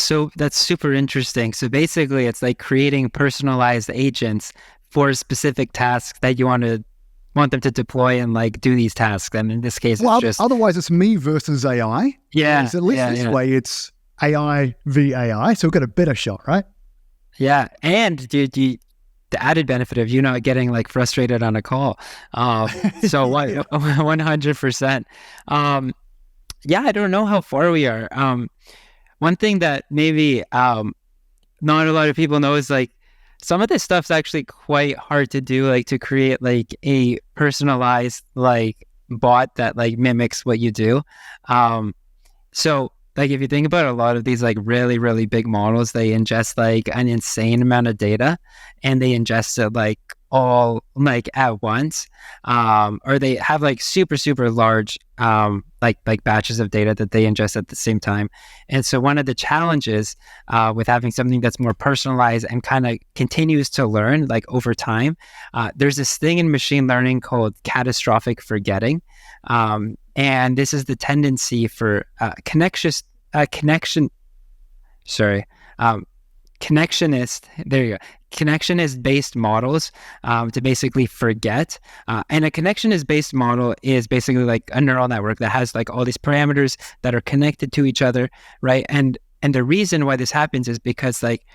super interesting. So basically it's like creating personalized agents for specific tasks that you want them to deploy and like do these tasks. And in this case, it's just... Otherwise it's me versus AI. Yeah. At least this way it's AI v AI. So we've got a better shot, right? Yeah. And dude, the added benefit of you not getting like frustrated on a call. So what, 100%. Yeah, I don't know how far we are. One thing that maybe not a lot of people know is like some of this stuff's actually quite hard to do, like to create like a personalized like bot that like mimics what you do. So like if you think about a lot of these like really, really big models, they ingest like an insane amount of data, and they ingest it like all like at once. Or they have like super, super large like batches of data that they ingest at the same time. And so one of the challenges with having something that's more personalized and kind of continues to learn like over time, there's this thing in machine learning called catastrophic forgetting. And this is the tendency for connectionist, there you go, connectionist based models to basically forget. And a connectionist based model is basically like a neural network that has like all these parameters that are connected to each other, right? And the reason why this happens is because like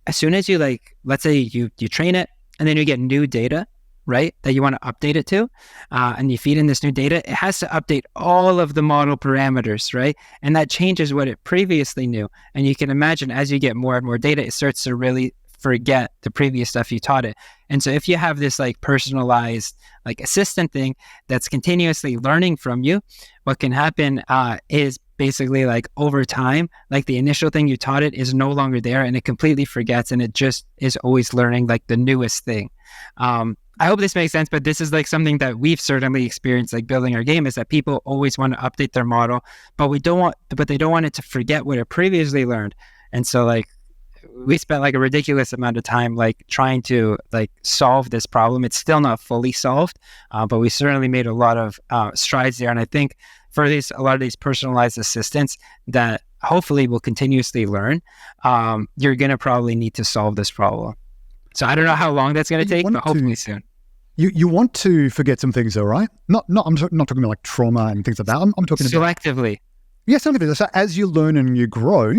as soon as you like, let's say you train it and then you get new data, right, that you want to update it to, and you feed in this new data, it has to update all of the model parameters, right? And that changes what it previously knew. And you can imagine as you get more and more data, it starts to really forget the previous stuff you taught it. And so if you have this like personalized like assistant thing that's continuously learning from you, what can happen is basically like over time, like the initial thing you taught it is no longer there, and it completely forgets, and it just is always learning like the newest thing. I hope this makes sense, but this is like something that we've certainly experienced like building our game, is that people always want to update their model, but they don't want it to forget what it previously learned. And so like we spent like a ridiculous amount of time like trying to like solve this problem. It's still not fully solved, but we certainly made a lot of strides there. And I think for a lot of these personalized assistants that hopefully will continuously learn, you're going to probably need to solve this problem. So I don't know how long that's going to take, but hopefully soon. You want to forget some things, though, right? I'm not talking about like trauma and things like that. I'm talking selectively. About yeah, selectively. So as you learn and you grow,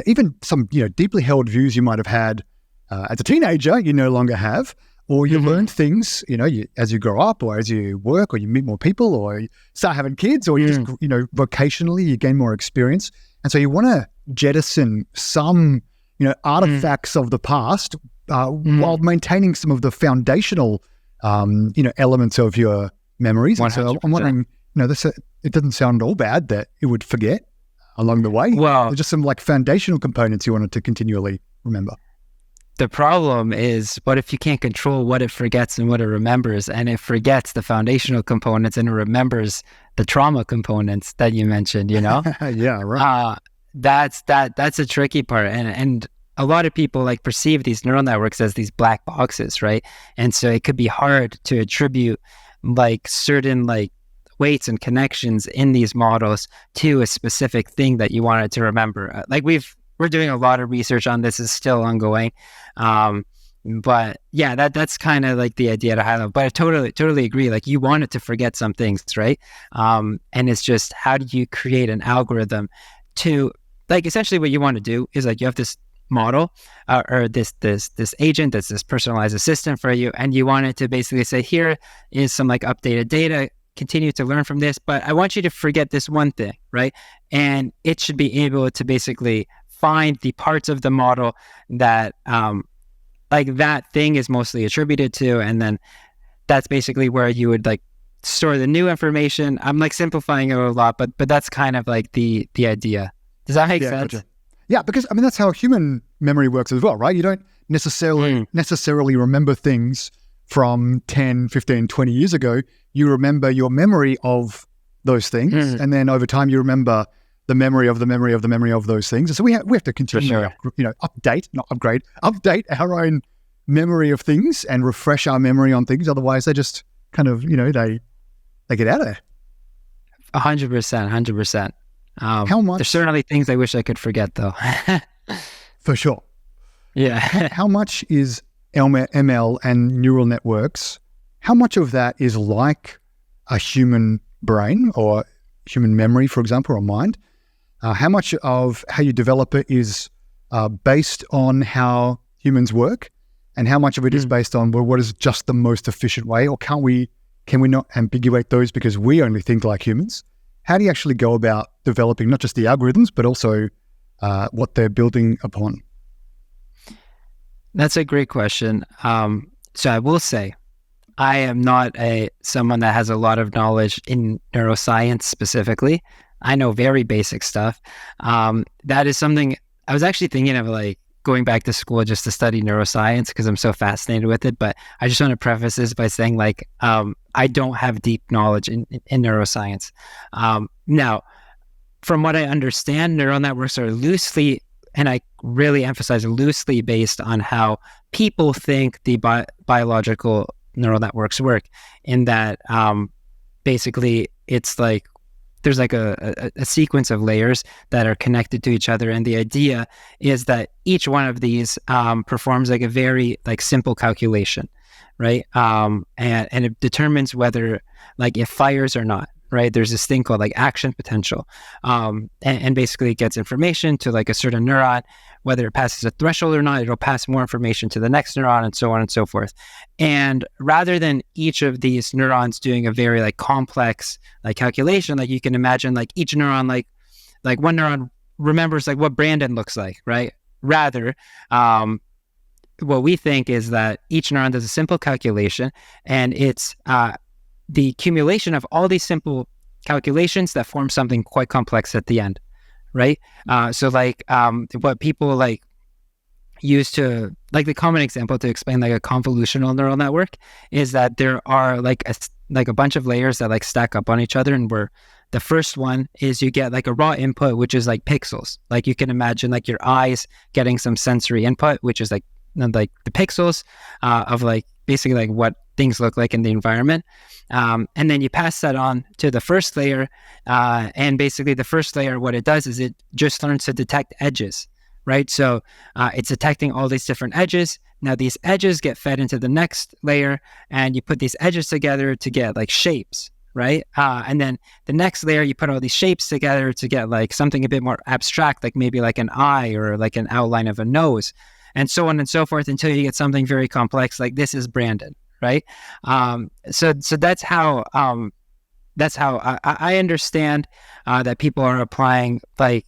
even some deeply held views you might have had as a teenager, you no longer have, or you learn things as you grow up, or as you work, or you meet more people, or you start having kids, or you just vocationally you gain more experience, and so you want to jettison some artifacts of the past. While maintaining some of the foundational, elements of your memories. And so I'm wondering, it doesn't sound all bad that it would forget along the way. Well, there's just some like foundational components you wanted to continually remember. The problem is, what if you can't control what it forgets and what it remembers, and it forgets the foundational components and it remembers the trauma components that you mentioned, Yeah, right. That's a tricky part. And a lot of people like perceive these neural networks as these black boxes, right? And so it could be hard to attribute like certain like weights and connections in these models to a specific thing that you wanted to remember. We're doing a lot of research on this, is still ongoing. But yeah, that's kind of like the idea to highlight. But I totally agree. Like you want it to forget some things, right? And it's just, how do you create an algorithm to like, essentially what you want to do is like you have this model or this agent that's this personalized assistant for you, and you want it to basically say, here is some like updated data, continue to learn from this, but I want you to forget this one thing, right? And it should be able to basically find the parts of the model that like that thing is mostly attributed to, and then that's basically where you would like store the new information. I'm like simplifying it a lot, but that's kind of like the idea. Does that make sense? Gotcha. Yeah, because I mean that's how human memory works as well, right? You don't necessarily remember things from 10, 15, 20 years ago. You remember your memory of those things, and then over time you remember the memory of the memory of the memory of those things. And so we have to continue, update our own memory of things and refresh our memory on things. Otherwise, they just kind of they get out of there. 100%. How much? There's certainly things I wish I could forget, though. For sure. Yeah. How much is ML and neural networks? How much of that is like a human brain or human memory, for example, or mind? How much of how you develop it is based on how humans work, and how much of it is based on what is just the most efficient way, or can we not ambiguate those because we only think like humans? How do you actually go about developing not just the algorithms, but also what they're building upon? That's a great question. So I will say, I am not someone that has a lot of knowledge in neuroscience specifically. I know very basic stuff. That is something I was actually thinking of, like going back to school just to study neuroscience because I'm so fascinated with it. But I just want to preface this by saying, like, I don't have deep knowledge in neuroscience. Now, from what I understand, neural networks are loosely, and I really emphasize loosely, based on how people think the biological neural networks work, in that basically it's like there's like a sequence of layers that are connected to each other, and the idea is that each one of these performs like a very like simple calculation, right? And it determines whether like it fires or not. Right, there's this thing called like action potential, and basically it gets information to like a certain neuron. Whether it passes a threshold or not, it'll pass more information to the next neuron, and so on and so forth. And rather than each of these neurons doing a very like complex like calculation, like you can imagine like each neuron, like one neuron remembers like what Brandon looks like, right? Rather, what we think is that each neuron does a simple calculation, and it's the accumulation of all these simple calculations that form something quite complex at the end, right? So like what people like use to, like the common example to explain like a convolutional neural network is that there are like a bunch of layers that like stack up on each other, and where the first one is you get like a raw input, which is like pixels. Like you can imagine like your eyes getting some sensory input, which is like the pixels of like basically like what things look like in the environment. And then you pass that on to the first layer. And basically the first layer, what it does is it just learns to detect edges, right? So it's detecting all these different edges. Now these edges get fed into the next layer, and you put these edges together to get like shapes, right? And then the next layer, you put all these shapes together to get like something a bit more abstract, like maybe like an eye or like an outline of a nose, and so on and so forth, until you get something very complex, like this is Brandon, right? So that's how I understand that people are applying like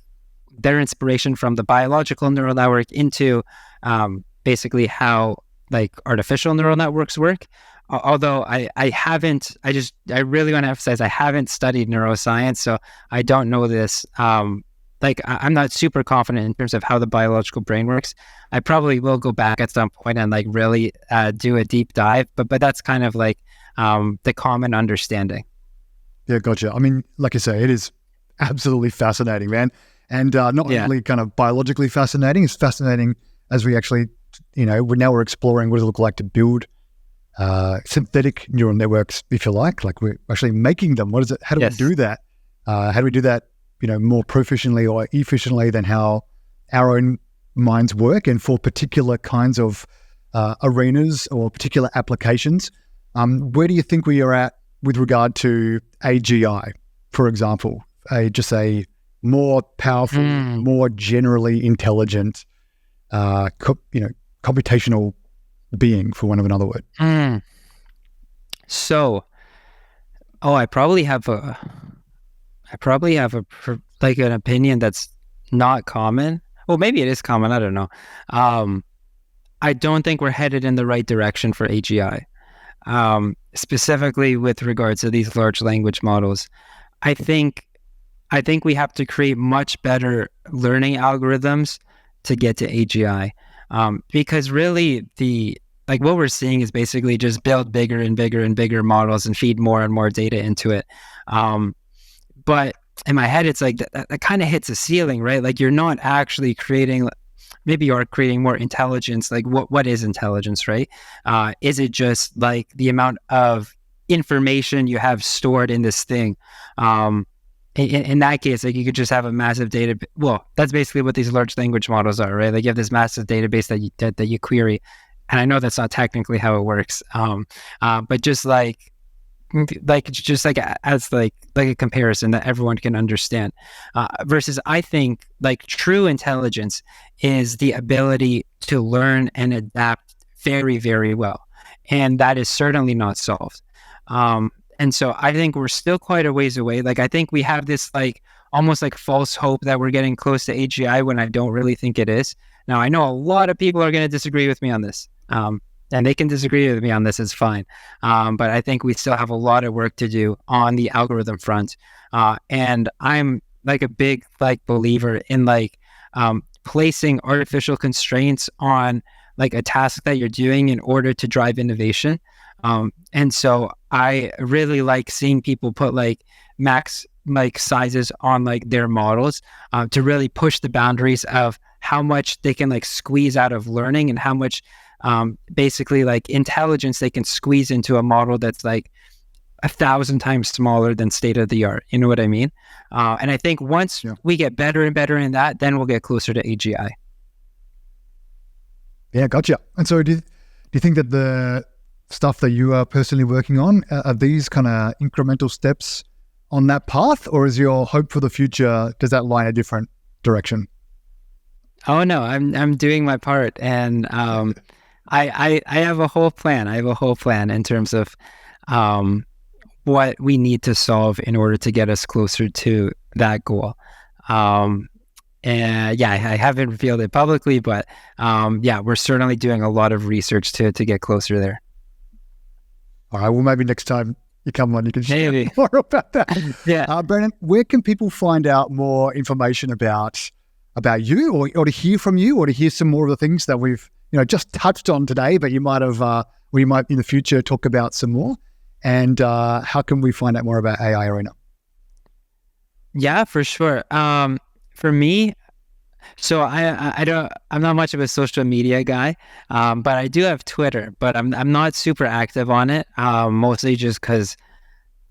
their inspiration from the biological neural network into basically how like artificial neural networks work. Although I really want to emphasize I haven't studied neuroscience, so I don't know this. I'm not super confident in terms of how the biological brain works. I probably will go back at some point and like really do a deep dive, but that's kind of like the common understanding. Yeah, gotcha. I mean, like I say, it is absolutely fascinating, man. And not only kind of biologically fascinating, it's fascinating as we actually, we're exploring what does it look like to build synthetic neural networks, if you like we're actually making them. How do we do that? How do we do that, more proficiently or efficiently than how our own minds work, and for particular kinds of arenas or particular applications? Where do you think we are at with regard to AGI, for example, just a more powerful, more generally intelligent, computational being, for want of another word? So, I probably have like an opinion that's not common. Well, maybe it is common. I don't know. I don't think we're headed in the right direction for AGI. Specifically with regards to these large language models. I think we have to create much better learning algorithms to get to AGI. Because really what we're seeing is basically just build bigger and bigger and bigger models and feed more and more data into it. But in my head, it's like that kind of hits a ceiling, right? Like you're not actually creating, maybe you are creating more intelligence. Like what is intelligence, right? Is it just like the amount of information you have stored in this thing? In that case, like you could just have a massive data. Well, that's basically what these large language models are, right? Like you have this massive database that you query, and I know that's not technically how it works. But just as a comparison that everyone can understand, versus I think like true intelligence is the ability to learn and adapt very, very well, and that is certainly not solved. And so I think we're still quite a ways away. Like I think we have this like almost like false hope that we're getting close to AGI when I don't really think it is. Now I know a lot of people are going to disagree with me on this. and they can disagree with me on this, it's fine. But I think we still have a lot of work to do on the algorithm front. And I'm like a big like believer in like placing artificial constraints on like a task that you're doing in order to drive innovation. And so I really like seeing people put like max like sizes on like their models to really push the boundaries of how much they can like squeeze out of learning and how much basically like intelligence they can squeeze into a model that's like 1,000 times smaller than state of the art. You know what I mean? And I think once we get better and better in that, then we'll get closer to AGI. Yeah, gotcha. And so do you think that the stuff that you are personally working on, are these kind of incremental steps on that path, or is your hope for the future, does that lie in a different direction? Oh no, I'm doing my part, and I have a whole plan. I have a whole plan in terms of what we need to solve in order to get us closer to that goal. And yeah, I haven't revealed it publicly, but yeah, we're certainly doing a lot of research to get closer there. All right, well, maybe next time you come on, you can share Maybe more about that. Yeah. Brandon, where can people find out more information about you, or to hear from you, or to hear some more of the things that we've just touched on today, but you might have, or you might in the future talk about some more? And how can we find out more about AI Arena? Yeah, for sure. For me, so I'm not much of a social media guy, but I do have Twitter, but I'm not super active on it, mostly just because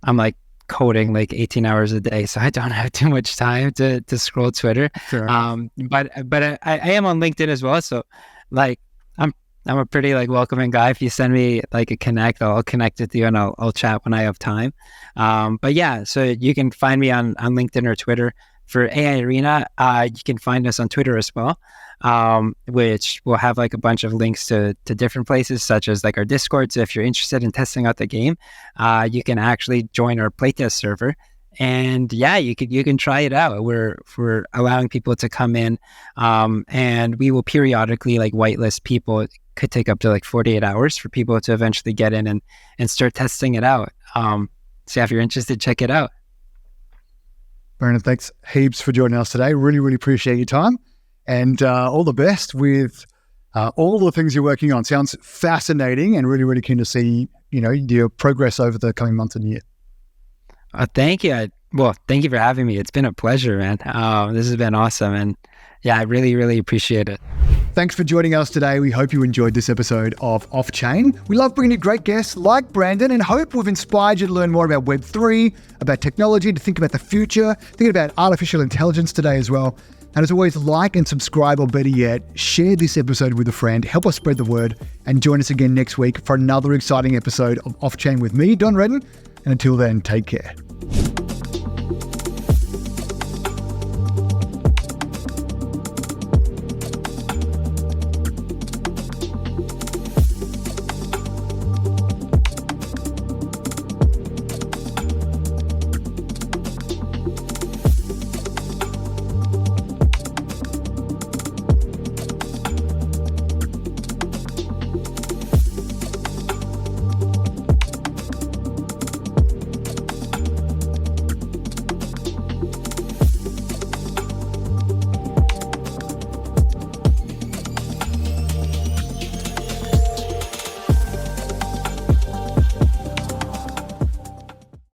I'm like coding like 18 hours a day, so I don't have too much time to scroll Twitter. Sure. But I am on LinkedIn as well, so like I'm a pretty like welcoming guy. If you send me like a connect, I'll connect with you and I'll chat when I have time. But yeah, so you can find me on LinkedIn or Twitter. For AI Arena, you can find us on Twitter as well, which will have like a bunch of links to different places, such as like our Discord. So if you're interested in testing out the game, you can actually join our playtest server. And yeah, you can try it out. We're allowing people to come in, and we will periodically like whitelist people. It could take up to like 48 hours for people to eventually get in and start testing it out. So if you're interested, check it out. Brandon, thanks heaps for joining us today. Really, really appreciate your time, and all the best with all the things you're working on. Sounds fascinating, and really, really keen to see your progress over the coming months and year. Thank you. Thank you for having me. It's been a pleasure, man. This has been awesome, and yeah, I really, really appreciate it. Thanks for joining us today. We hope you enjoyed this episode of Off Chain. We love bringing you great guests like Brandon, and hope we've inspired you to learn more about Web3, about technology, to think about the future, thinking about artificial intelligence today as well. And as always, like and subscribe, or better yet, share this episode with a friend. Help us spread the word, and join us again next week for another exciting episode of Off Chain with me, Don Redden. And until then, take care.